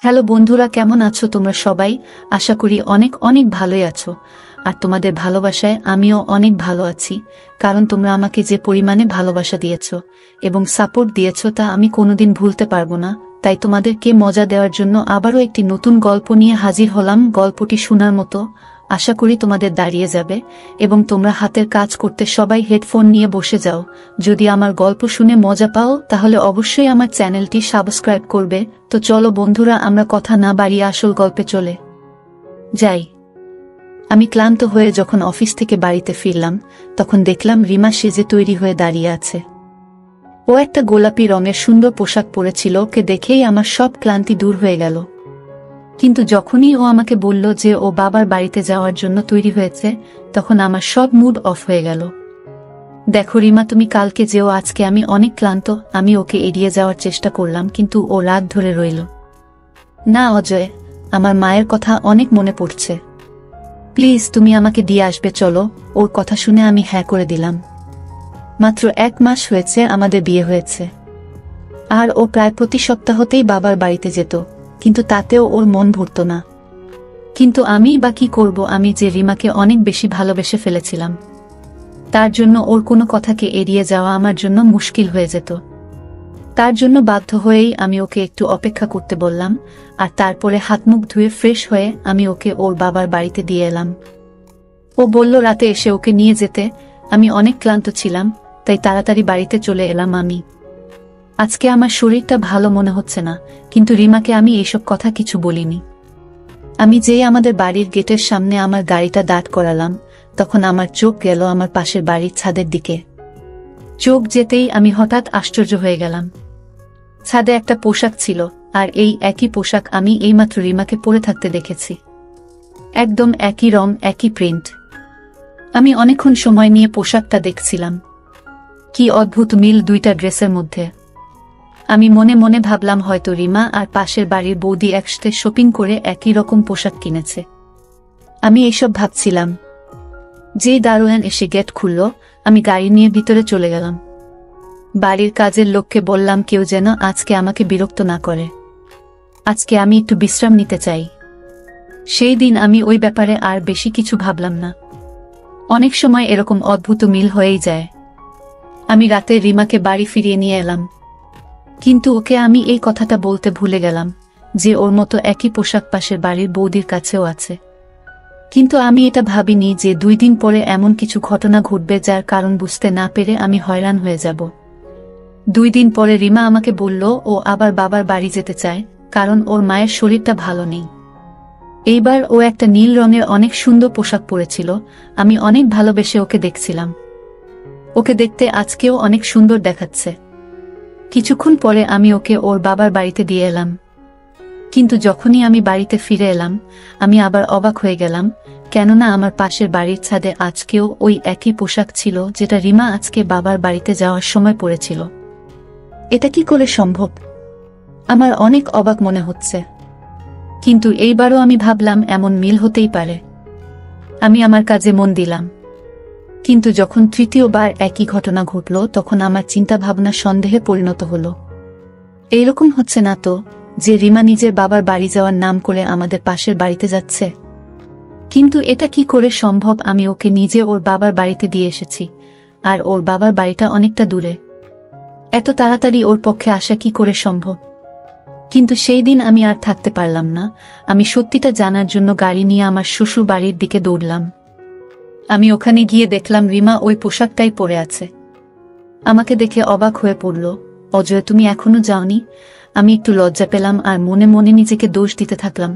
Hello বন্ধুরা, কেমন আছো তোমরা সবাই? আশা করি অনেক অনেক ভালোই আছো। আর তোমাদের ভালোবাসায় আমিও অনেক ভালো আছি, কারণ তোমরা আমাকে যে পরিমাণে ভালোবাসা দিয়েছো এবং সাপোর্ট দিয়েছো তা আমি কোনোদিন ভুলতে পারবো না। তাই তোমাদেরকে মজা দেওয়ার জন্য আবারও একটি নতুন গল্প নিয়ে হাজির হলাম। গল্পটি শোনার মতো, আশা করি তোমাদের দাঁড়িয়ে যাবে এবং তোমরা হাতের কাজ করতে সবাই হেডফোন নিয়ে বসে যাও। যদি আমার গল্প শুনে মজা পাও তাহলে অবশ্যই আমার চ্যানেলটি সাবস্ক্রাইব করবে। তো চলো বন্ধুরা, আমরা কথা না বাড়িয়ে আসল গল্পে চলে যাই। আমি ক্লান্ত হয়ে যখন অফিস থেকে বাড়িতে ফিরলাম, তখন দেখলাম রিমা সেজে তৈরি হয়ে দাঁড়িয়ে আছে। ও একটা গোলাপি রঙের সুন্দর পোশাক পরেছিল। ওকে দেখেই আমার সব ক্লান্তি দূর হয়ে গেল। কিন্তু যখনই ও আমাকে বলল যে ও বাবার বাড়িতে যাওয়ার জন্য তৈরি হয়েছে, তখন আমার সব মুড অফ হয়ে গেল। দেখো রিমা, তুমি কালকে যেও, আজকে আমি অনেক ক্লান্ত। আমি ওকে এড়িয়ে যাওয়ার চেষ্টা করলাম, কিন্তু ও রাগ ধরে রইল। না অজয়, আমার মায়ের কথা অনেক মনে পড়ছে। প্লিজ তুমি আমাকে দিয়ে আসবে, চলো। ওর কথা শুনে আমি হ্যাঁ করে দিলাম। মাত্র 1 মাস হয়েছে আমাদের বিয়ে হয়েছে, আর ও প্রায় প্রতি সপ্তাহতেই বাবার বাড়িতে যেত, কিন্তু তাতেও ওর মন ভরত না। কিন্তু আমি বা কি করব, আমি যে রিমাকে অনেক বেশি ভালোবেসে ফেলেছিলাম, তার জন্য ওর কোনো কথাকে এড়িয়ে যাওয়া আমার জন্য মুশকিল হয়ে যেত। তার জন্য বাধ্য হয়েই আমি ওকে একটু অপেক্ষা করতে বললাম, আর তারপরে হাত মুখ ধুয়ে ফ্রেশ হয়ে আমি ওকে ওর বাবার বাড়িতে দিয়ে এলাম। ও বলল রাতে এসে ওকে নিয়ে যেতে। আমি অনেক ক্লান্ত ছিলাম, তাই তাড়াতাড়ি বাড়িতে চলে এলাম। আজকে আমার শরীরটা ভালো মনে হচ্ছে না, কিন্তু রিমাকে আমি এইসব কথা কিছু বলিনি। আমি যেই আমাদের বাড়ির গেটের সামনে আমার গাড়িটা দাঁড় করালাম, তখন আমার চোখ গেল আমার পাশের বাড়ির ছাদের দিকে। চোখ যেতেই আমি হঠাৎ আশ্চর্য হয়ে গেলাম। ছাদে একটা পোশাক ছিল, আর এই একই পোশাক আমি এইমাত্র রিমাকে পরে থাকতে দেখেছি। একদম একই রং, একই প্রিন্ট। আমি অনেকক্ষণ সময় নিয়ে পোশাকটা দেখছিলাম। কি অদ্ভুত মিল দুইটা ড্রেসের মধ্যে। আমি মনে মনে ভাবলাম হয়তো রিমা আর পাশের বাড়ির বৌদি একসাথে শপিং করে একই রকম পোশাক কিনেছে। আমি এইসব ভাবছিলাম, যেই দারোয়ান এসে গেট খুলল, আমি গাড়ি নিয়ে ভিতরে চলে গেলাম। বাড়ির কাজের লোককে বললাম কেউ যেন আজকে আমাকে বিরক্ত না করে। আজকে আমি একটু বিশ্রাম নিতে চাই। সেই দিন আমি ওই ব্যাপারে আর বেশি কিছু ভাবলাম না। অনেক সময় এরকম অদ্ভুত মিল হয়েই যায়। আমি রাতে রিমাকে বাড়ি ফিরিয়ে নিয়ে এলাম, কিন্তু ওকে আমি এই কথাটা বলতে ভুলে গেলাম যে ওর মতো একই পোশাক পাশের বাড়ির বৌদির কাছেও আছে। কিন্তু আমি এটা ভাবিনি যে 2 দিন পরে এমন কিছু ঘটনা ঘটবে যার কারণ বুঝতে না পেরে আমি হয়রান হয়ে যাব। 2 দিন পরে রিমা আমাকে বলল ও আবার বাবার বাড়ি যেতে চায়, কারণ ওর মায়ের শরীরটা ভালো নেই। এইবার ও একটা নীল রঙের অনেক সুন্দর পোশাক পরেছিল। আমি অনেক ভালোবেসে ওকে দেখছিলাম। ওকে দেখতে আজকেও অনেক সুন্দর দেখাচ্ছে। কিছুক্ষণ পরে আমি ওকে ওর বাবার বাড়িতে দিয়ে এলাম। কিন্তু যখনই আমি বাড়িতে ফিরে এলাম, আমি আবার অবাক হয়ে গেলাম, কেননা আমার পাশের বাড়ির ছাদে আজকেও ওই একই পোশাক ছিল যেটা রিমা আজকে বাবার বাড়িতে যাওয়ার সময় পরেছিল। এটা কি করে সম্ভব? আমার অনেক অবাক মনে হচ্ছে। কিন্তু এইবারও আমি ভাবলাম এমন মিল হতেই পারে। আমি আমার কাজে মন দিলাম। কিন্তু যখন তৃতীয়বার একই ঘটনা ঘটল, তখন আমার চিন্তা ভাবনা সন্দেহে পরিণত হলো। এইরকম হচ্ছে না তো যে রিমা নিজের বাবার বাড়ি যাওয়ার নাম করে আমাদের পাশের বাড়িতে যাচ্ছে? কিন্তু এটা কি করে সম্ভব? আমি ওকে নিজে ওর বাবার বাড়িতে দিয়ে এসেছি, আর ওর বাবার বাড়িটা অনেকটা দূরে। এত তাড়াতাড়ি ওর পক্ষে আসা কি করে সম্ভব? কিন্তু সেই দিন আমি আর থাকতে পারলাম না। আমি সত্যিটা জানার জন্য গাড়ি নিয়ে আমার শ্বশুর বাড়ির দিকে দৌড়লাম। আমি ওখানে গিয়ে দেখলাম রিমা ওই পোশাকটাই পরে আছে। আমাকে দেখে অবাক হয়ে পড়ল। অজয়, তুমি এখনো যাওনি? আমি একটু লজ্জা পেলাম আর মনে মনে নিজেকে দোষ দিতে থাকলাম।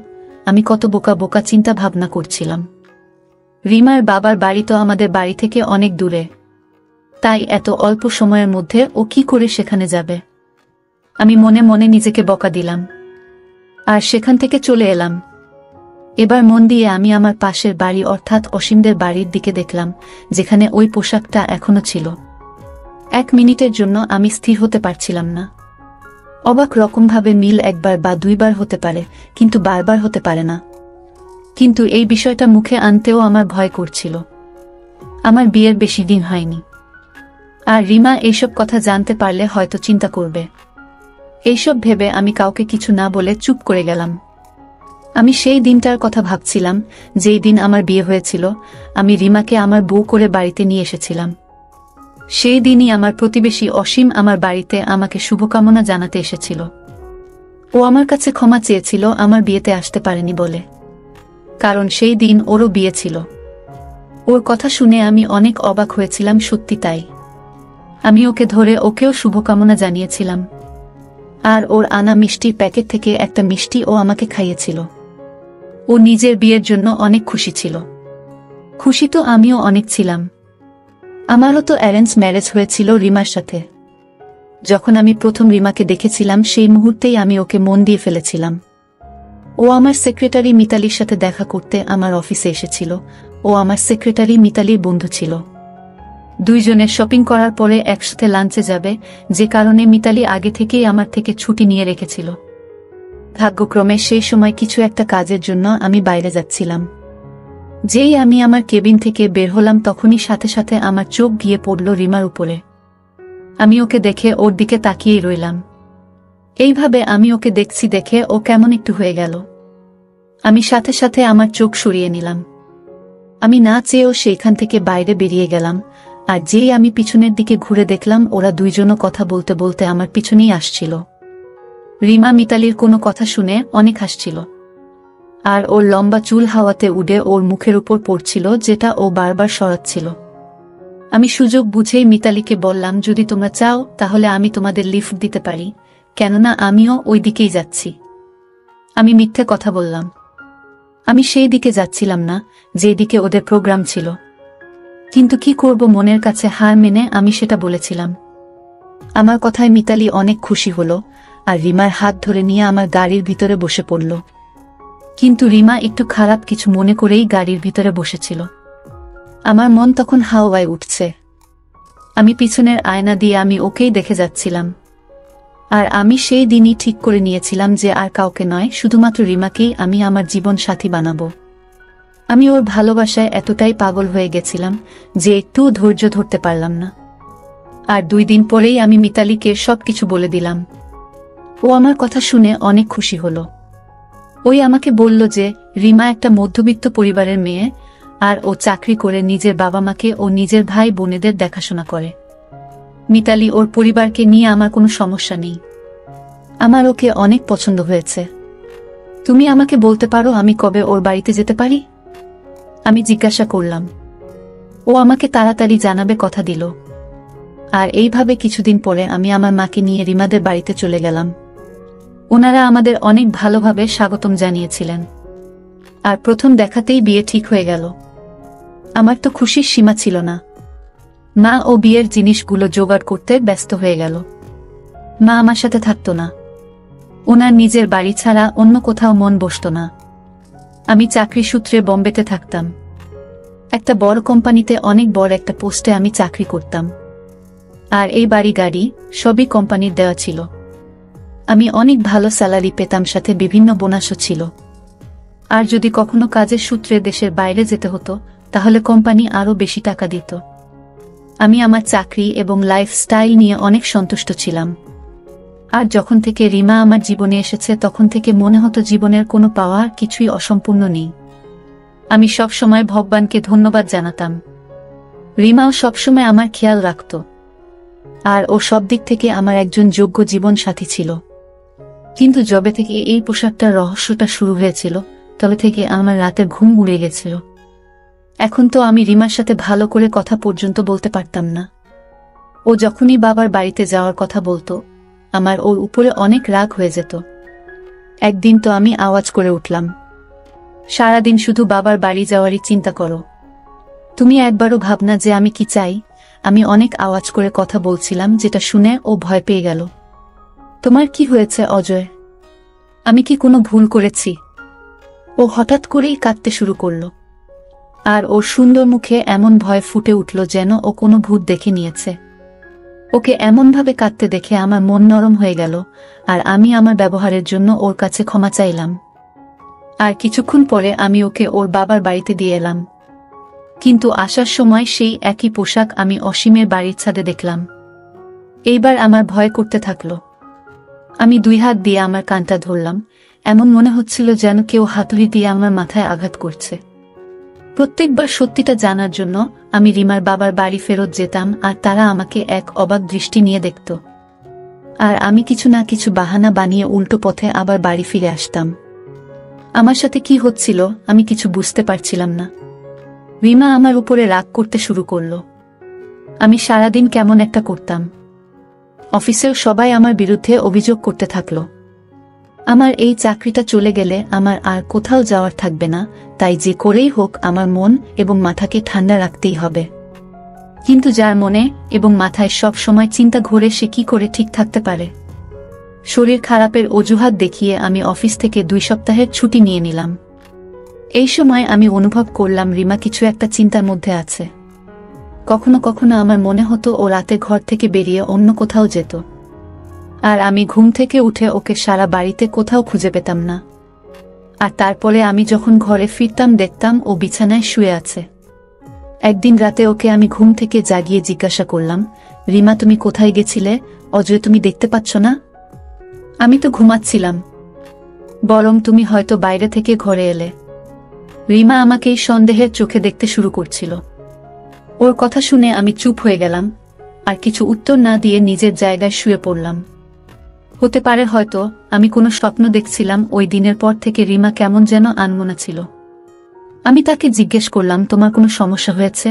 আমি কত বোকা বোকা চিন্তা ভাবনা করছিলাম। রিমার বাবার বাড়ি তো আমাদের বাড়ি থেকে অনেক দূরে, তাই এত অল্প সময়ের মধ্যে ও কি করে সেখানে যাবে? আমি মনে মনে নিজেকে বকা দিলাম, আর সেখান থেকে চলে এলাম। এবার মন দিয়ে আমি আমার পাশের বাড়ি অর্থাৎ অসীমদের বাড়ির দিকে দেখলাম, যেখানে ওই পোশাকটা এখনো ছিল। 1 মিনিটের জন্য আমি স্থির হতে পারছিলাম না। অবাক রকমভাবে মিল 1 বার বা 2 বার হতে পারে, কিন্তু বারবার হতে পারে না। কিন্তু এই বিষয়টা মুখে আনতেও আমার ভয় করছিল। আমার বিয়ের বেশি দিন হয়নি, আর রিমা এইসব কথা জানতে পারলে হয়তো চিন্তা করবে। এইসব ভেবে আমি কাউকে কিছু না বলে চুপ করে গেলাম। আমি সেই দিনটার কথা ভাবছিলাম যেই দিন আমার বিয়ে হয়েছিল। আমি রিমাকে আমার বউ করে বাড়িতে নিয়ে এসেছিলাম। সেই দিনই আমার প্রতিবেশী অসীম আমার বাড়িতে আমাকে শুভকামনা জানাতে এসেছিল। ও আমার কাছে ক্ষমা চেয়েছিল আমার বিয়েতে আসতে পারেনি বলে, কারণ সেই দিন ওরও বিয়ে ছিল। ওর কথা শুনে আমি অনেক অবাক হয়েছিলাম, সত্যি তাই। আমি ওকে ধরে ওকেও শুভকামনা জানিয়েছিলাম, আর ওর আনা মিষ্টির প্যাকেট থেকে একটা মিষ্টি ও আমাকে খাইয়েছিল। ও নিজের বিয়ের জন্য অনেক খুশি ছিল। খুশি তো আমিও অনেক ছিলাম। আমারও তো অ্যারেঞ্জ ম্যারেজ হয়েছিল রিমার সাথে। যখন আমি প্রথম রিমাকে দেখেছিলাম সেই মুহূর্তেই আমি ওকে মন দিয়ে ফেলেছিলাম। ও আমার সেক্রেটারি মিতালির সাথে দেখা করতে আমার অফিসে এসেছিল। ও আমার সেক্রেটারি মিতালির বন্ধু ছিল। দুইজনের শপিং করার পরে একসাথে লাঞ্চে যাবে, যে কারণে মিতালি আগে থেকেই আমার থেকে ছুটি নিয়ে রেখেছিল। ভাগ্যক্রমে সেই সময় কিছু একটা কাজের জন্য আমি বাইরে যাচ্ছিলাম। যেই আমি আমার কেবিন থেকে বের হলাম তখনই সাথে সাথে আমার চোখ গিয়ে পড়ল রিমার উপরে। আমি ওকে দেখে ওর দিকে তাকিয়েই রইলাম। এইভাবে আমি ওকে দেখছি দেখে ও কেমন একটু হয়ে গেল। আমি সাথে সাথে আমার চোখ সরিয়ে নিলাম। আমি না চেয়েও সেইখান থেকে বাইরে বেরিয়ে গেলাম। আর যেই আমি পিছনের দিকে ঘুরে দেখলাম ওরা দুইজনও কথা বলতে বলতে আমার পিছনেই আসছিল। রিমা মিতালির কোনো কথা শুনে অনেক হাসছিল, আর ওর লম্বা চুল হাওয়াতে উড়ে ওর মুখের উপর পড়ছিল, যেটা ও বারবার সরাচ্ছিল। আমি সুযোগ বুঝেই মিতালিকে বললাম, যদি তোমরা চাও তাহলে আমি তোমাদের লিফট দিতে পারি, কেননা আমিও ওই দিকেই যাচ্ছি। আমি মিথ্যে কথা বললাম। আমি সেই দিকে যাচ্ছিলাম না যেই দিকে ওদের প্রোগ্রাম ছিল, কিন্তু কি করব, মনের কাছে হার মেনে আমি সেটা বলেছিলাম। আমার কথায় মিতালি অনেক খুশি হলো আর রিমার হাত ধরে নিয়ে আমার গাড়ির ভিতরে বসে পড়ল। কিন্তু রিমা একটু খারাপ কিছু মনে করেই গাড়ির ভিতরে বসেছিল। আমার মন তখন হাওয়ায় উঠছে। আমি পিছনের আয়না দিয়ে আমি ওকেই দেখে যাচ্ছিলাম। আর আমি সেই দিনই ঠিক করে নিয়েছিলাম যে আর কাউকে নয়, শুধুমাত্র রিমাকেই আমি আমার জীবন সাথী বানাবো। আমি ওর ভালোবাসায় এতটাই পাগল হয়ে গেছিলাম যে একটুও ধৈর্য ধরতে পারলাম না। আর 2 দিন পরেই আমি মিতালিকে সবকিছু বলে দিলাম। ও আমার কথা শুনে অনেক খুশি হলো। ওই আমাকে বলল যে রিমা একটা মধ্যবিত্ত পরিবারের মেয়ে, আর ও চাকরি করে নিজের বাবা মাকে ও নিজের ভাই বোনেদের দেখাশোনা করে। মিতালি ওর পরিবারকে নিয়ে আমার কোনো সমস্যা নেই। আমার ওকে অনেক পছন্দ হয়েছে। তুমি আমাকে বলতে পারো আমি কবে ওর বাড়িতে যেতে পারি? আমি জিজ্ঞাসা করলাম। ও আমাকে তাড়াতাড়ি জানাবে কথা দিল। আর এইভাবে কিছুদিন পরে আমি আমার মাকে নিয়ে রিমাদের বাড়িতে চলে গেলাম। ওনারা আমাদের অনেক ভালোভাবে স্বাগতম জানিয়েছিলেন, আর প্রথম দেখাতেই বিয়ে ঠিক হয়ে গেল। আমার তো খুশির সীমা ছিল না। মা ও বিয়ের জিনিসগুলো জোগাড় করতে ব্যস্ত হয়ে গেল। মা আমার সাথে থাকতো না। ওনার নিজের বাড়ি ছাড়া অন্য কোথাও মন বসত না। আমি চাকরি সূত্রে বোম্বেতে থাকতাম। একটা বড় কোম্পানিতে অনেক বড় একটা পোস্টে আমি চাকরি করতাম। আর এই বাড়ি গাড়ি সবই কোম্পানির দেওয়া ছিল। আমি অনেক ভালো স্যালারি পেতাম, সাথে বিভিন্ন বোনাসও ছিল। আর যদি কখনো কাজের সূত্রে দেশের বাইরে যেতে হতো তাহলে কোম্পানি আরও বেশি টাকা দিত। আমি আমার চাকরি এবং লাইফস্টাইল নিয়ে অনেক সন্তুষ্ট ছিলাম। আর যখন থেকে রিমা আমার জীবনে এসেছে তখন থেকে মনে হতো জীবনের কোনো পাওয়া কিছুই অসম্পূর্ণ নেই। আমি সব সময় ভগবানকে ধন্যবাদ জানাতাম। রিমাও সবসময় আমার খেয়াল রাখত, আর ও সব দিক থেকে আমার একজন যোগ্য জীবন সাথী ছিল। কিন্তু যবে থেকে এই পোশাকটার রহস্যটা শুরু হয়েছিল তবে থেকে আমার রাতের ঘুম উড়ে গেছিল। এখন তো আমি রিমার সাথে ভালো করে কথা পর্যন্ত বলতে পারতাম না। ও যখনই বাবার বাড়িতে যাওয়ার কথা বলতো আমার ওর উপরে অনেক রাগ হয়ে যেত। একদিন তো আমি আওয়াজ করে উঠলাম, সারাদিন শুধু বাবার বাড়ি যাওয়ারই চিন্তা করো, তুমি একবারও ভাবনা যে আমি কি চাই। আমি অনেক আওয়াজ করে কথা বলছিলাম, যেটা শুনে ও ভয় পেয়ে গেল। তোমার কি হয়েছে অজয়? আমি কি কোনো ভুল করেছি? ও হঠাৎ করেই কাঁদতে শুরু করল, আর ওর সুন্দর মুখে এমন ভয় ফুটে উঠল যেন ও কোনো ভূত দেখে নিয়েছে। ওকে এমনভাবে কাঁদতে দেখে আমার মন নরম হয়ে গেল, আর আমি আমার ব্যবহারের জন্য ওর কাছে ক্ষমা চাইলাম। আর কিছুক্ষণ পরে আমি ওকে ওর বাবার বাড়িতে দিয়ে এলাম। কিন্তু আসার সময় সেই একই পোশাক আমি অসীমের বাড়ির ছাদে দেখলাম। এইবার আমার ভয় করতে থাকলো। আমি 2 হাত দিয়ে আমার কানটা ধরলাম, এমন মনে হচ্ছিল যেন কেউ হাতুড়ি দিয়ে আমার মাথায় আঘাত করছে। প্রত্যেকবার সত্যিটা জানার জন্য আমি রিমার বাবার বাড়ি ফেরত যেতাম, আর তারা আমাকে এক অবাক দৃষ্টি নিয়ে দেখত। আর আমি কিছু না কিছু বাহানা বানিয়ে উল্টো পথে আবার বাড়ি ফিরে আসতাম। আমার সাথে কি হচ্ছিল আমি কিছু বুঝতে পারছিলাম না। রিমা আমার উপরে রাগ করতে শুরু করল। আমি সারাদিন কেমন একটা করতাম। অফিসেও সবাই আমার বিরুদ্ধে অভিযোগ করতে থাকল। আমার এই চাকরিটা চলে গেলে আমার আর কোথাও যাওয়ার থাকবে না, তাই যে করেই হোক আমার মন এবং মাথাকে ঠান্ডা রাখতেই হবে। কিন্তু যার মনে এবং মাথায় সব সময় চিন্তা ঘোরে সে কি করে ঠিক থাকতে পারে? শরীর খারাপের অজুহাত দেখিয়ে আমি অফিস থেকে 2 সপ্তাহের ছুটি নিয়ে নিলাম। এই সময় আমি অনুভব করলাম রিমা কিছু একটা চিন্তার মধ্যে আছে। কখনো কখনো আমার মনে হতো ও রাতে ঘর থেকে বেরিয়ে অন্য কোথাও যেত, আর আমি ঘুম থেকে উঠে ওকে সারা বাড়িতে কোথাও খুঁজে পেতাম না। আর তারপরে আমি যখন ঘরে ফিরতাম দেখতাম ও বিছানায় শুয়ে আছে। একদিন রাতে ওকে আমি ঘুম থেকে জাগিয়ে জিজ্ঞাসা করলাম, রিমা তুমি কোথায় গেছিলে? অজয় তুমি দেখতে পাচ্ছ না? আমি তো ঘুমাচ্ছিলাম। বরং তুমি হয়তো বাইরে থেকে ঘরে এলে। রিমা আমাকে এই সন্দেহের চোখে দেখতে শুরু করছিল। ওর কথা শুনে আমি চুপ হয়ে গেলাম, আর কিছু উত্তর না দিয়ে নিজের জায়গায় শুয়ে পড়লাম। হতে পারে হয়তো আমি কোনো স্বপ্ন দেখছিলাম। ওই দিনের পর থেকে রিমা কেমন যেন আনমনা ছিল। আমি তাকে জিজ্ঞেস করলাম, তোমার কোনো সমস্যা হয়েছে?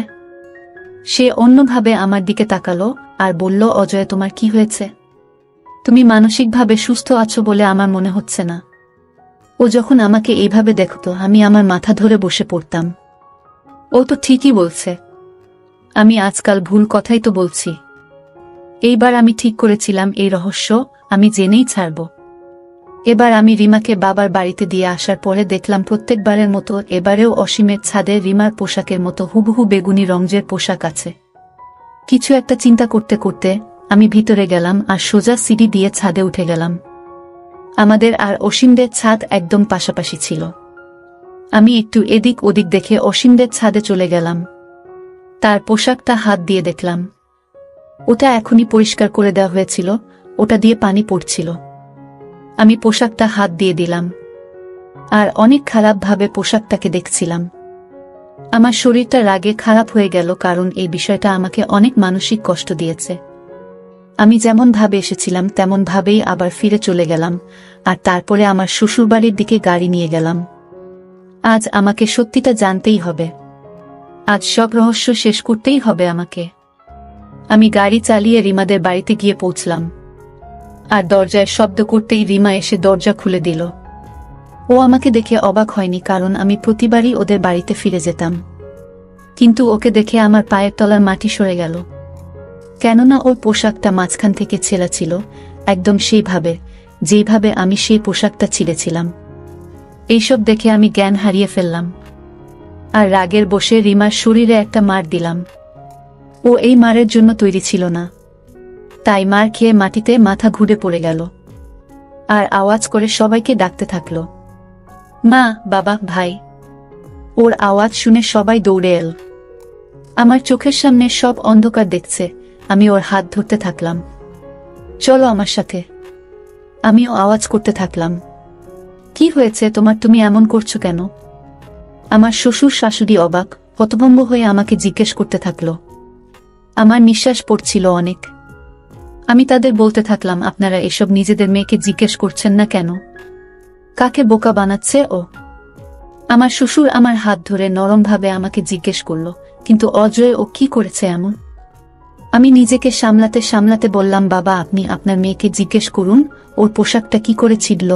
সে অন্যভাবে আমার দিকে তাকালো আর বলল, অজয় তোমার কি হয়েছে? তুমি মানসিকভাবে সুস্থ আছো বলে আমার মনে হচ্ছে না। ও যখন আমাকে এইভাবে দেখত আমি আমার মাথা ধরে বসে পড়তাম। ও তো ঠিকই বলছে, আমি আজকাল ভুল কথাই তো বলছি। এইবার আমি ঠিক করেছিলাম এই রহস্য আমি জেনেই ছাড়ব। এবার আমি রিমাকে বাবার বাড়িতে দিয়ে আসার পরে দেখলাম প্রত্যেকবারের মতো এবারেও অসীমের ছাদে রিমার পোশাকের মতো হুবহু বেগুনি রঙের পোশাক আছে। কিছু একটা চিন্তা করতে করতে আমি ভিতরে গেলাম আর সোজা সিঁড়ি দিয়ে ছাদে উঠে গেলাম। আমাদের আর অসীমদের ছাদ একদম পাশাপাশি ছিল। আমি একটু এদিক ওদিক দেখে অসীমদের ছাদে চলে গেলাম। তার পোশাকটা হাত দিয়ে দেখলাম। ওটা এখনই পরিষ্কার করে দেওয়া হয়েছিল, ওটা দিয়ে পানি পড়ছিল। আমি পোশাকটা হাত দিয়ে দিলাম আর অনেক খারাপভাবে পোশাকটাকে দেখছিলাম। আমার শরীরটা রাগে খারাপ হয়ে গেল, কারণ এই বিষয়টা আমাকে অনেক মানসিক কষ্ট দিয়েছে। আমি যেমন ভাবে এসেছিলাম তেমন ভাবেই আবার ফিরে চলে গেলাম, আর তারপরে আমার শ্বশুরবাড়ির দিকে গাড়ি নিয়ে গেলাম। আজ আমাকে সত্যিটা জানতেই হবে। আজ সব রহস্য শেষ করতেই হবে আমাকে। আমি গাড়ি চালিয়ে রিমাদের বাড়িতে গিয়ে পৌঁছলাম, আর দরজায় শব্দ করতেই রিমা এসে দরজা খুলে দিল। ও আমাকে দেখে অবাক হয়নি, কারণ আমি প্রতিবারই ওদের বাড়িতে ফিরে যেতাম। কিন্তু ওকে দেখে আমার পায়ের তলার মাটি সরে গেল, কেননা ওর পোশাকটা মাঝখান থেকে ছেঁড়া ছিল, একদম সেইভাবে যেইভাবে আমি সেই পোশাকটা ছিঁড়েছিলাম। এইসব দেখে আমি জ্ঞান হারিয়ে ফেললাম, আর রাগের বসে রিমার শরীরে একটা মার দিলাম। ও এই মারের জন্য তৈরি ছিল না, তাই মার খেয়ে মাটিতে মাথা ঘুরে পড়ে গেল, আর আওয়াজ করে সবাইকে ডাকতে থাকল, মা, বাবা, ভাই। ওর আওয়াজ শুনে সবাই দৌড়ে এল। আমার চোখের সামনে সব অন্ধকার দেখছে। আমি ওর হাত ধরতে থাকলাম, চলো আমার সাথে। আমিও আওয়াজ করতে থাকলাম, কি হয়েছে তোমার, তুমি এমন করছো কেন? আমার শ্বশুর শাশুড়ি অবাক হতভম্ব হয়ে আমাকে জিজ্ঞেস করতে থাকল। আমার নিঃশ্বাস পড়ছিল অনেক। আমি তাদের বলতে থাকলাম, আপনারা এসব নিজেদের মেয়েকে জিজ্ঞেস করছেন না কেন? কাকে বোকা বানাচ্ছে ও? আমার শ্বশুর আমার হাত ধরে নরমভাবে আমাকে জিজ্ঞেস করল, কিন্তু অজয় ও কি করেছে এমন? আমি নিজেকে সামলাতে সামলাতে বললাম, বাবা, আপনি আপনার মেয়েকে জিজ্ঞেস করুন ওর পোশাকটা কি করে ছিঁড়ল।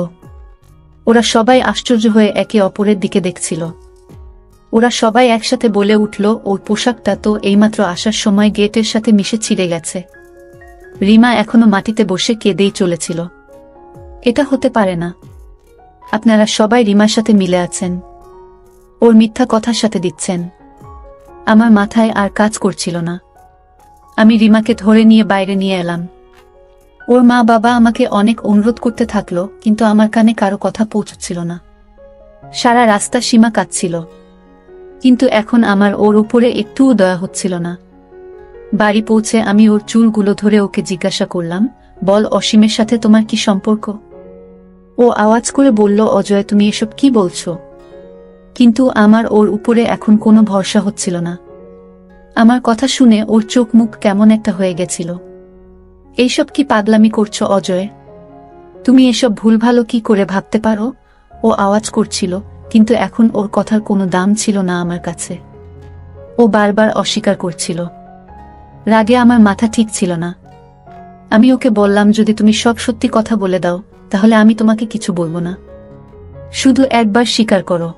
ওরা সবাই আশ্চর্য হয়ে একে অপরের দিকে দেখছিল। ওরা সবাই একসাথে বলে উঠল, ওর পোশাকটা তো এইমাত্র আসার সময় গেটের সাথে মিশে ছিঁড়ে গেছে। রিমা এখনো মাটিতে বসে কেঁদেই চলেছিল। এটা হতে পারে না, আপনারা সবাই রিমার সাথে মিলে আছেন, ওর মিথ্যা কথার সাথে দিচ্ছেন। আমার মাথায় আর কাজ করছিল না। আমি রিমাকে ধরে নিয়ে বাইরে নিয়ে এলাম। ওর মা বাবা আমাকে অনেক অনুরোধ করতে থাকলো, কিন্তু আমার কানে কারো কথা পৌঁছচ্ছিল না। সারা রাস্তা সীমা কাঁদছিল, কিন্তু এখন আমার ওর উপরে একটুও দয়া হচ্ছিল না। বাড়ি পৌঁছে আমি ওর চুলগুলো ধরে ওকে জিজ্ঞাসা করলাম, বল অসীমের সাথে তোমার কি সম্পর্ক? ও আওয়াজ করে বলল, অজয় তুমি এসব কি বলছো? কিন্তু আমার ওর উপরে এখন কোনো ভরসা হচ্ছিল না। আমার কথা শুনে ওর চোখ মুখ কেমন একটা হয়ে গেছিল। এইসব কি পাগলামি করছো অজয়? তুমি এসব ভুল ভালো কি করে ভাবতে পারো? ও আওয়াজ করছিল, কিন্তু এখন ওর কথার কোনো দাম ছিল না আমার কাছে। ও বারবার অস্বীকার করছিল। রাগে আমার মাথা ঠিক ছিল না। আমি ওকে বললাম, যদি তুমি সব সত্যি কথা বলে দাও তাহলে আমি তোমাকে কিছু বলবো না, শুধু একবার স্বীকার করো।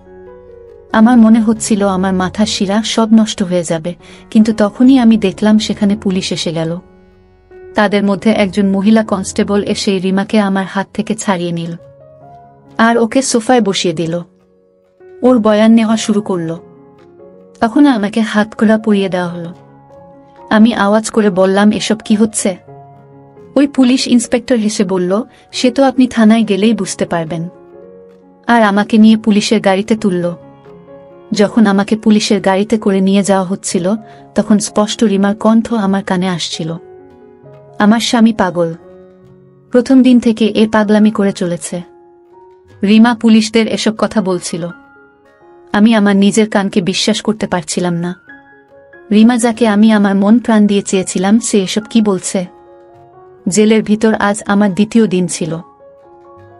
আমার মনে হচ্ছিল আমার মাথার শিরা সব নষ্ট হয়ে যাবে, কিন্তু তখনই আমি দেখলাম সেখানে পুলিশ এসে গেল। তাদের মধ্যে একজন মহিলা কনস্টেবল এসে রিমাকে আমার হাত থেকে ছাড়িয়ে নিল আর ওকে সোফায় বসিয়ে দিল। ওর বয়ান নেওয়া শুরু করল। তখন আমাকে হাত কড়া পরিয়ে দেওয়া হলো। আমি আওয়াজ করে বললাম, এসব কি হচ্ছে? ওই পুলিশ ইন্সপেক্টর হেসে বলল, সে তো আপনি থানায় গেলেই বুঝতে পারবেন। আর আমাকে নিয়ে পুলিশের গাড়িতে তুলল। যখন আমাকে পুলিশের গাড়িতে করে নিয়ে যাওয়া হচ্ছিল তখন স্পষ্ট রিমার কণ্ঠ আমার কানে আসছিল। আমার স্বামী পাগল। প্রথম দিন থেকে এ পাগলামি করে চলেছে। রিমা পুলিশদের এসব কথা বলছিল। আমি আমার নিজের কানকে বিশ্বাস করতে পারছিলাম না। রিমা যাকে আমি আমার মন প্রাণ দিয়ে চেয়েছিলাম, সে এসব কি বলছে? জেলের ভিতর আজ আমার দ্বিতীয় দিন ছিল,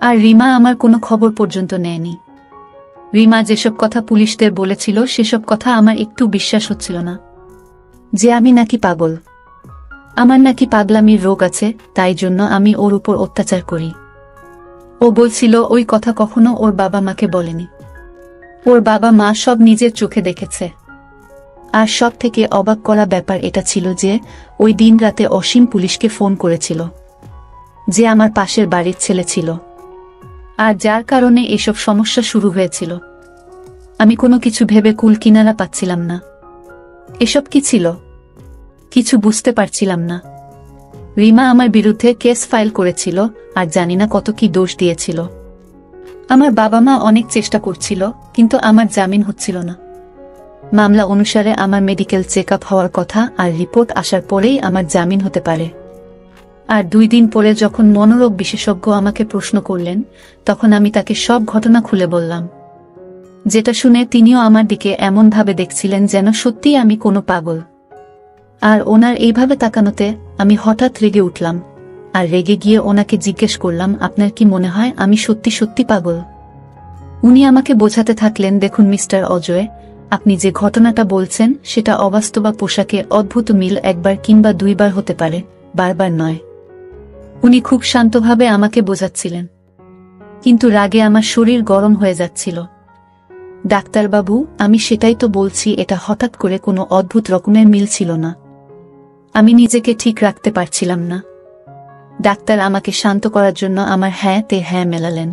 আর রিমা আমার কোনো খবর পর্যন্ত নেয়নি। রিমা যেসব কথা পুলিশদের বলেছিল সেসব কথা আমার একটু বিশ্বাস হচ্ছিল না। যে আমি নাকি পাগল, আমার নাকি পাগলামির রোগ আছে, তাই জন্য আমি ওর উপর অত্যাচার করি। ও বলছিল ওই কথা কখনো ওর বাবা মাকে বলেনি। ওর বাবা মা সব নিজের চোখে দেখেছে। আর সব থেকে অবাক করা ব্যাপার এটা ছিল যে ওই দিন রাতে অসীম পুলিশকে ফোন করেছিল, যে আমার পাশের বাড়ির ছেলে ছিল, আর যার কারণে এসব সমস্যা শুরু হয়েছিল। আমি কোনো কিছু ভেবে কুল কিনারা পাচ্ছিলাম না। এসব কি ছিল কিছু বুঝতে পারছিলাম না। রিমা আমার বিরুদ্ধে কেস ফাইল করেছিল আর জানি না কত কি দোষ দিয়েছিল। আমার বাবা মা অনেক চেষ্টা করছিল, কিন্তু আমার জামিন হচ্ছিল না। মামলা অনুসারে আমার মেডিকেল চেক আপ হওয়ার কথা, আর রিপোর্ট আসার পরেই আমার জামিন হতে পারে। আর 2 দিন পরে যখন মনোরোগ বিশেষজ্ঞ আমাকে প্রশ্ন করলেন, তখন আমি তাকে সব ঘটনা খুলে বললাম, যেটা শুনে তিনিও আমার দিকে এমনভাবে দেখছিলেন যেন সত্যিই আমি কোনো পাগল। আর ওনার এইভাবে তাকানোতে আমি হঠাৎ রেগে উঠলাম, আর রেগে গিয়ে ওনাকে জিজ্ঞেস করলাম, আপনার কি মনে হয় আমি সত্যি সত্যি পাগল? উনি আমাকে বোঝাতে থাকলেন, দেখুন মিস্টার অজয়, আপনি যে ঘটনাটা বলছেন সেটা অবাস্তবা পোশাকে অদ্ভুত মিল 1 বার কিংবা 2 বার হতে পারে, বারবার নয়। উনি খুব শান্তভাবে আমাকে বোঝাচ্ছিলেন, কিন্তু রাগে আমার শরীর গরম হয়ে যাচ্ছিল। ডাক্তারবাবু, আমি সেটাই তো বলছি, এটা হঠাৎ করে কোনো অদ্ভুত রকমের মিল ছিল না। আমি নিজেকে ঠিক রাখতে পারছিলাম না। ডাক্তার আমাকে শান্ত করার জন্য আমার হ্যাঁ তে হ্যাঁ মেলালেন,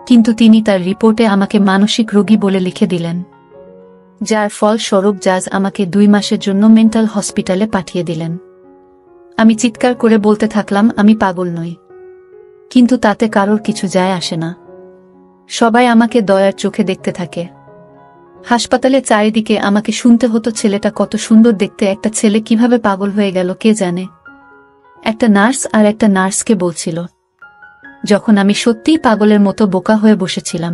কিন্তু তিনি তার রিপোর্টে আমাকে মানসিক রোগী বলে লিখে দিলেন, যার ফলস্বরূপ জাজ আমাকে 2 মাসের জন্য মেন্টাল হসপিটালে পাঠিয়ে দিলেন। আমি চিৎকার করে বলতে থাকলাম, আমি পাগল নই। কিন্তু তাতে কারোর কিছু যায় আসে না। সবাই আমাকে দয়ার চোখে দেখতে থাকে। হাসপাতালে চারিদিকে আমাকে শুনতে হতো, ছেলেটা কত সুন্দর দেখতে, একটা ছেলে কিভাবে পাগল হয়ে গেল কে জানে। একটা নার্স আর একটা নার্সকে বলছিল, যখন আমি সত্যিই পাগলের মতো বোকা হয়ে বসেছিলাম।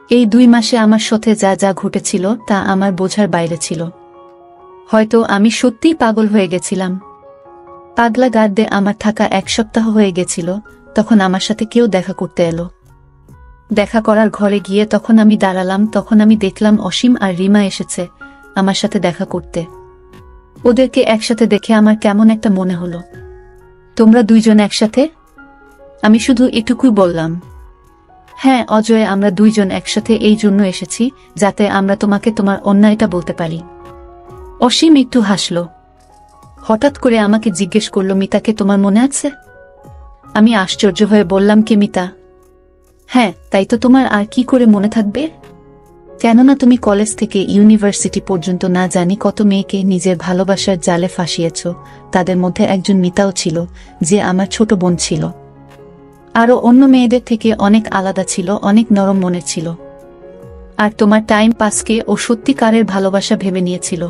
এই 2 মাসে আমার সাথে যা যা ঘটেছিল তা আমার বোঝার বাইরে ছিল। হয়তো আমি সত্যিই পাগল হয়ে গেছিলাম। পাগলা গার্ডে আমার থাকা 1 সপ্তাহ হয়ে গেছিল। তখন আমার সাথে কেউ দেখা করতে এলো। দেখা করার ঘরে গিয়ে তখন আমি দাঁড়ালাম, তখন আমি দেখলাম অসীম আর রিমা এসেছে আমার সাথে দেখা করতে। ওদেরকে একসাথে দেখে আমার কেমন একটা মনে হলো। তোমরা 2 জন একসাথে? আমি শুধু এটুকুই বললাম। হ্যাঁ অজয়, আমরা 2 জন একসাথে এই জন্য এসেছি যাতে আমরা তোমাকে তোমার অন্যায়টা বলতে পারি। অসীম একটু হাসল। হঠাৎ করে আমাকে জিজ্ঞেস করল, মিতাকে তোমার মনে আছে? আমি আশ্চর্য হয়ে বললাম, কে মিতা? হ্যাঁ, তাই তো, তোমার আর কি করে মনে থাকবে? কেননা তুমি কলেজ থেকে ইউনিভার্সিটি পর্যন্ত না জানি কত মেয়েকে নিজের ভালোবাসার জালে ফাঁসিয়েছ। তাদের মধ্যে একজন মিতাও ছিল, যে আমার ছোট বোন ছিল। আরও অন্য মেয়েদের থেকে অনেক আলাদা ছিল, অনেক নরম মনের ছিল। আর তোমার টাইম পাসকে ও সত্যিকারের ভালোবাসা ভেবে নিয়েছিল।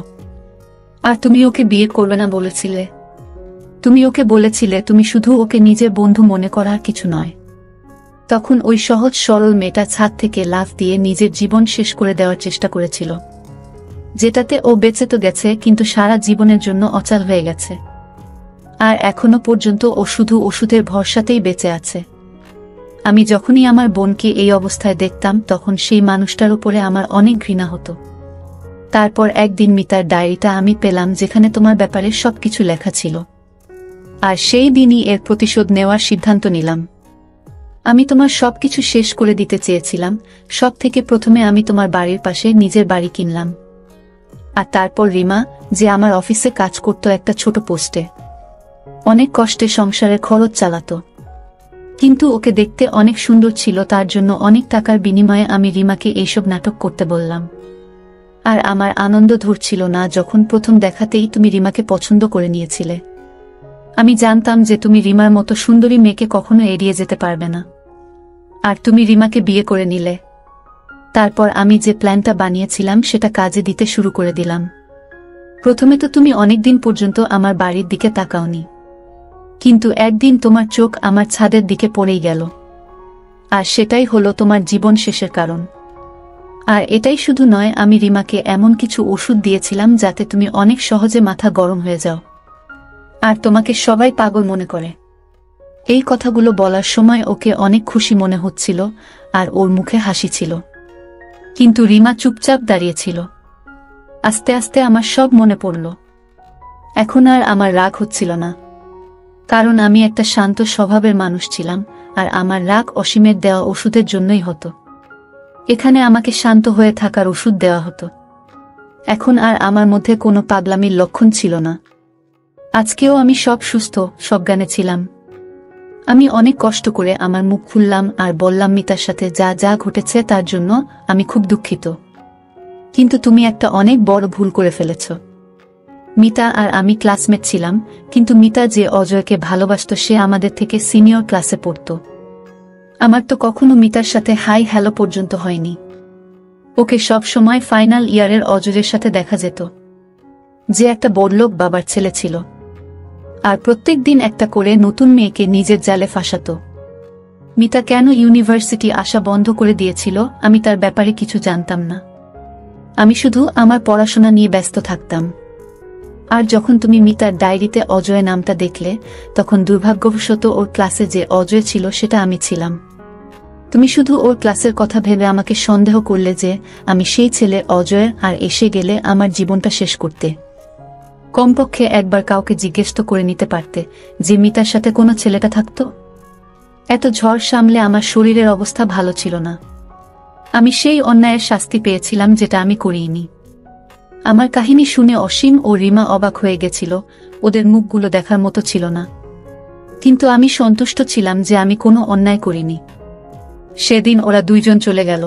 আর তুমি ওকে বিয়ে করবে না বলেছিলে। তুমি ওকে বলেছিলে তুমি শুধু ওকে নিজের বন্ধু মনে করার কিছু নয়। তখন ওই সহজ সরল মেয়েটা ছাদ থেকে লাফ দিয়ে নিজের জীবন শেষ করে দেওয়ার চেষ্টা করেছিল, যেটাতে ও বেঁচে তো গেছে কিন্তু সারা জীবনের জন্য অচল হয়ে গেছে। আর এখনো পর্যন্ত ও শুধু ওষুধের ভরসাতেই বেঁচে আছে। আমি যখনই আমার বোনকে এই অবস্থায় দেখতাম তখন সেই মানুষটার উপরে আমার অনেক ঘৃণা হতো। তারপর একদিন মিতার ডায়েরিটা আমি পেলাম, যেখানে তোমার ব্যাপারে সবকিছু লেখা ছিল। আর সেই দিনই এর প্রতিশোধ নেওয়ার সিদ্ধান্ত নিলাম। আমি তোমার সবকিছু শেষ করে দিতে চেয়েছিলাম। সব থেকে প্রথমে আমি তোমার বাড়ির পাশে নিজের বাড়ি কিনলাম। আর তারপর রিমা, যে আমার অফিসে কাজ করত একটা ছোট পোস্টে, অনেক কষ্টে সংসারের খরচ চালাতো, কিন্তু ওকে দেখতে অনেক সুন্দর ছিল, তার জন্য অনেক টাকার বিনিময়ে আমি রিমাকে এইসব নাটক করতে বললাম। আর আমার আনন্দ ধরছিল না যখন প্রথম দেখাতেই তুমি রিমাকে পছন্দ করে নিয়েছিলে। আমি জানতাম যে তুমি রিমার মতো সুন্দরী মেয়েকে কখনো এড়িয়ে যেতে পারবে না, আর তুমি রিমাকে বিয়ে করে নিলে। তারপর আমি যে প্ল্যানটা বানিয়েছিলাম সেটা কাজে দিতে শুরু করে দিলাম। প্রথমে তো তুমি অনেকদিন পর্যন্ত আমার বাড়ির দিকে তাকাওনি, কিন্তু একদিন তোমার চোখ আমার ছাদের দিকে পড়েই গেল। আর সেটাই হলো তোমার জীবন শেষের কারণ। আর এটাই শুধু নয়, আমি রিমাকে এমন কিছু ওষুধ দিয়েছিলাম যাতে তুমি অনেক সহজে মাথা গরম হয়ে যাও, আর তোমাকে সবাই পাগল মনে করে। এই কথাগুলো বলার সময় ওকে অনেক খুশি মনে হচ্ছিল, আর ওর মুখে হাসি ছিল, কিন্তু রিমা চুপচাপ দাঁড়িয়েছিল। আস্তে আস্তে আমার সব মনে পড়ল। এখন আর আমার রাগ হচ্ছিল না, কারণ আমি একটা শান্ত স্বভাবের মানুষ ছিলাম, আর আমার রাগ অসীমের দেওয়া ওষুধের জন্যই হতো। এখানে আমাকে শান্ত হয়ে থাকার ওষুধ দেওয়া হতো। এখন আর আমার মধ্যে কোনো পাগলামির লক্ষণ ছিল না। আজকেও আমি সব সুস্থ সজ্ঞানে ছিলাম। আমি অনেক কষ্ট করে আমার মুখ খুললাম আর বললাম, মিতার সাথে যা যা ঘটেছে তার জন্য আমি খুব দুঃখিত, কিন্তু তুমি একটা অনেক বড় ভুল করে ফেলেছ। মিতা আর আমি ক্লাসমেট ছিলাম, কিন্তু মিতা যে অজয়কে ভালোবাসত সে আমাদের থেকে সিনিয়র ক্লাসে পড়ত। আমার তো কখনো মিতার সাথে হাই হ্যালো পর্যন্ত হয়নি। ওকে সব সময় ফাইনাল ইয়ারের অজয়ের সাথে দেখা যেত, যে একটা বড়লোক বাবার ছেলে ছিল, আর প্রত্যেক দিন একটা করে নতুন মেয়েকে নিজের জালে ফাঁসাতো। মিতা কেন ইউনিভার্সিটি আসা বন্ধ করে দিয়েছিল আমি তার ব্যাপারে কিছু জানতাম না। আমি শুধু আমার পড়াশোনা নিয়ে ব্যস্ত থাকতাম। আর যখন তুমি মিতার ডায়েরিতে অজয় নামটা দেখলে, তখন দুর্ভাগ্যবশত ওর ক্লাসে যে অজয় ছিল সেটা আমি ছিলাম। তুমি শুধু ওর ক্লাসের কথা ভেবে আমাকে সন্দেহ করলে যে আমি সেই ছেলে অজয়, আর এসে গেলে আমার জীবনটা শেষ করতে। কমপক্ষে একবার কাউকে জিজ্ঞেস তো করে নিতে পারতে যে মিতার সাথে কোনো ছেলেটা থাকতো। এত ঝড় সামলে আমার শরীরের অবস্থা ভালো ছিল না। আমি সেই অন্যায়ের শাস্তি পেয়েছিলাম যেটা আমি করিনি। আমার কাহিনী শুনে অসীম ও রিমা অবাক হয়ে গেছিল, ওদের মুখগুলো দেখার মতো ছিল না। কিন্তু আমি সন্তুষ্ট ছিলাম যে আমি কোনো অন্যায় করিনি। সেদিন ওরা দুইজন চলে গেল।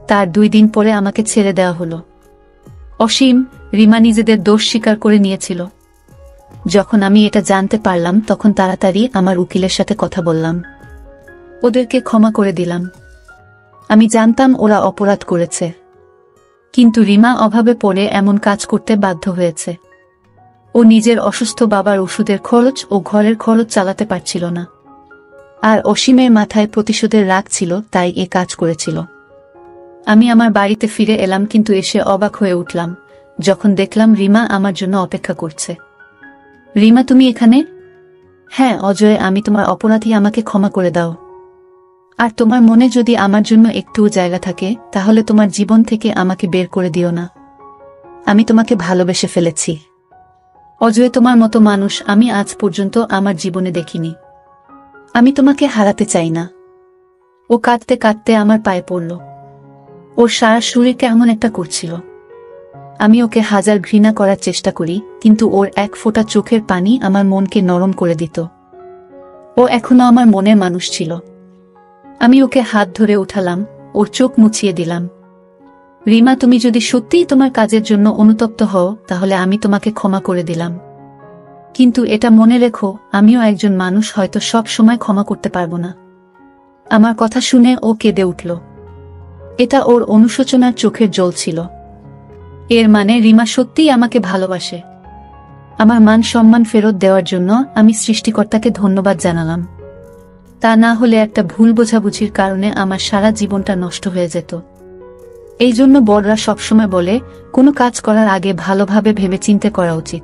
তার 2 দিন পরে আমাকে ছেড়ে দেওয়া হলো। অসীম, রিমা নিজেদের দোষ স্বীকার করে নিয়েছিল। যখন আমি এটা জানতে পারলাম তখন তাড়াতাড়ি আমার উকিলের সাথে কথা বললাম। ওদেরকে ক্ষমা করে দিলাম। আমি জানতাম ওরা অপরাধ করেছে, কিন্তু রিমা অভাবে পড়ে এমন কাজ করতে বাধ্য হয়েছে। ও নিজের অসুস্থ বাবার ওষুধের খরচ ও ঘরের খরচ চালাতে পারছিল না, আর অসীমের মাথায় প্রতিশোধের রাগ ছিল, তাই এ কাজ করেছিল। আমি আমার বাড়িতে ফিরে এলাম, কিন্তু এসে অবাক হয়ে উঠলাম যখন দেখলাম রিমা আমার জন্য অপেক্ষা করছে। রিমা, তুমি এখানে? হ্যাঁ অজয়, আমি তোমার অপরাধী, আমাকে ক্ষমা করে দাও। আর তোমার মনে যদি আমার জন্য একটুও জায়গা থাকে তাহলে তোমার জীবন থেকে আমাকে বের করে দিও না। আমি তোমাকে ভালোবেসে ফেলেছি অজয়, তোমার মতো মানুষ আমি আজ পর্যন্ত আমার জীবনে দেখিনি। আমি তোমাকে হারাতে চাই না। ও কাঁদতে কাঁদতে আমার পায়ে পড়ল। ওর সারা শরীর কেমন একটা করছিল। আমি ওকে হাজার ঘৃণা করার চেষ্টা করি, কিন্তু ওর এক ফোঁটা চোখের পানি আমার মনকে নরম করে দিত। ও এখনো আমার মনের মানুষ ছিল। আমি ওকে হাত ধরে উঠালাম, ওর চোখ মুছিয়ে দিলাম। রিমা, তুমি যদি সত্যিই তোমার কাজের জন্য অনুতপ্ত হও তাহলে আমি তোমাকে ক্ষমা করে দিলাম, কিন্তু এটা মনে রেখো আমিও একজন মানুষ, হয়তো সব সময় ক্ষমা করতে পারবো না। আমার কথা শুনে ও কেঁদে উঠল। এটা ওর অনুশোচনার চোখের জল ছিল। এর মানে রিমা সত্যিই আমাকে ভালোবাসে। আমার মান সম্মান ফেরত দেওয়ার জন্য আমি সৃষ্টিকর্তাকে ধন্যবাদ জানালাম। তা না হলে একটা ভুল বোঝাবুঝির কারণে আমার সারা জীবনটা নষ্ট হয়ে যেত। এই জন্য বড়রা সবসময় বলে, কোনো কাজ করার আগে ভালোভাবে ভেবেচিন্তে করা উচিত।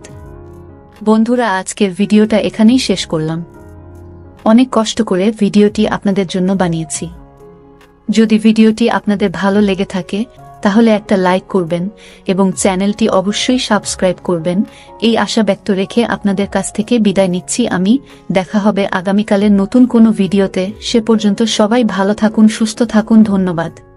বন্ধুরা, আজকের ভিডিওটা এখানেই শেষ করলাম। অনেক কষ্ট করে ভিডিওটি আপনাদের জন্য বানিয়েছি। যদি ভিডিওটি আপনাদের ভালো লেগে থাকে তাহলে একটা লাইক করবেন এবং চ্যানেলটি অবশ্যই সাবস্ক্রাইব করবেন। এই আশা ব্যক্ত রেখে আপনাদের কাছ থেকে বিদায় নিচ্ছি আমি। দেখা হবে আগামীকালের নতুন কোনো ভিডিওতে। সে পর্যন্ত সবাই ভালো থাকুন, সুস্থ থাকুন। ধন্যবাদ।